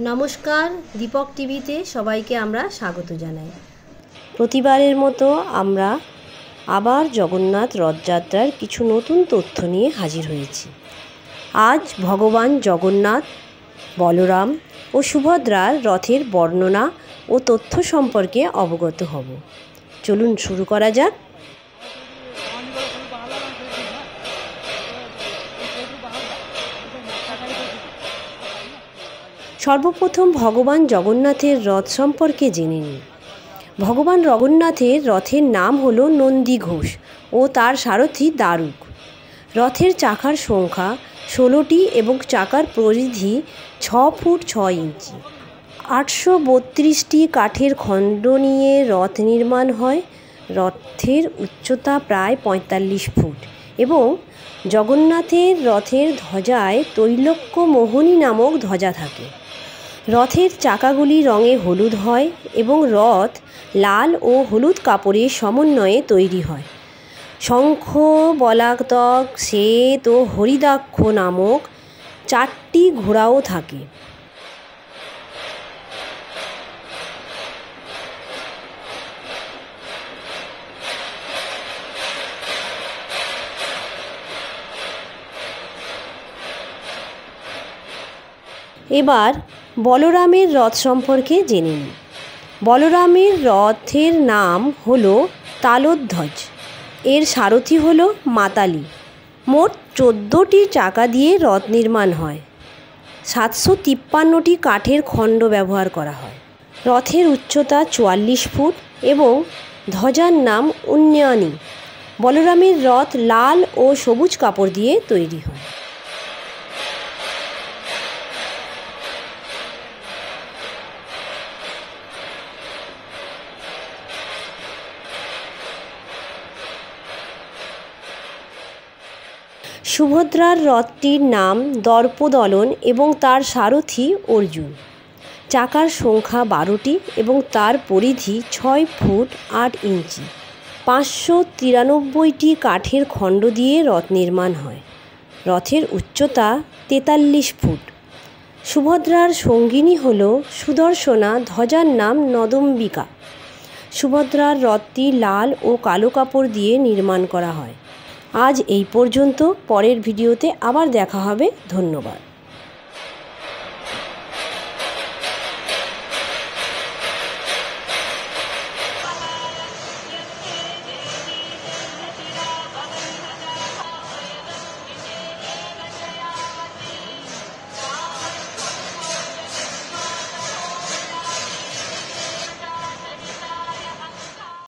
নমস্কার, দীপক টিভিতে সবাইকে আমরা স্বাগত জানাই। প্রতিবারের মতো আমরা আবার জগন্নাথ রথযাত্রার কিছু নতুন তথ্য নিয়ে হাজির হয়েছি। আজ ভগবান জগন্নাথ, বলরাম ও সুভদ্রার রথের বর্ণনা ও তথ্য সম্পর্কে অবগত হব। চলুন শুরু করা যাক। সর্বপ্রথম ভগবান জগন্নাথের রথ সম্পর্কে জেনে নিই। ভগবান জগন্নাথের রথের নাম হলো নন্দীঘোষ ও তার সারথি দারুক। রথের চাকার সংখ্যা 16টি এবং চাকার পরিধি 6 ফুট 6 ইঞ্চি। 832টি কাঠের খণ্ড নিয়ে রথ নির্মাণ হয়। রথের উচ্চতা প্রায় 45 ফুট এবং জগন্নাথের রথের ধ্বজায় তৈলক্য মোহনী নামক ধ্বজা থাকে। রথের চাকাগুলি রঙে হলুদ হয় এবং রথ লাল ও হলুদ কাপড়ের সমন্বয়ে তৈরি হয়। শঙ্খ, বলাতক, শ্বেত ও হরিদাক্ষ নামক 4টি ঘোড়াও থাকে। এবার বলরামের রথ সম্পর্কে জেনে নিই। বলরামের রথের নাম হলো তালধ্বজ। এর সারথি হলো মাতালি। মোট 14টি চাকা দিয়ে রথ নির্মাণ হয়। 753টি কাঠের খণ্ড ব্যবহার করা হয়। রথের উচ্চতা 44 ফুট এবং ধ্বজার নাম উন্নয়নী। বলরামের রথ লাল ও সবুজ কাপড় দিয়ে তৈরি হয়। সুভদ্রার রথটির নাম দর্পদলন এবং তার সারথি অর্জুন। চাকার সংখ্যা 12টি এবং তার পরিধি 6 ফুট 8 ইঞ্চি। 593টি কাঠের খণ্ড দিয়ে রথ নির্মাণ হয়। রথের উচ্চতা 43 ফুট। সুভদ্রার সঙ্গিনী হল সুদর্শনা, ধ্বজার নাম নদম্বিকা। সুভদ্রার রথটি লাল ও কালো কাপড় দিয়ে নির্মাণ করা হয়। আজ এই পর্যন্ত। পরের ভিডিওতে আবার দেখা হবে। ধন্যবাদ।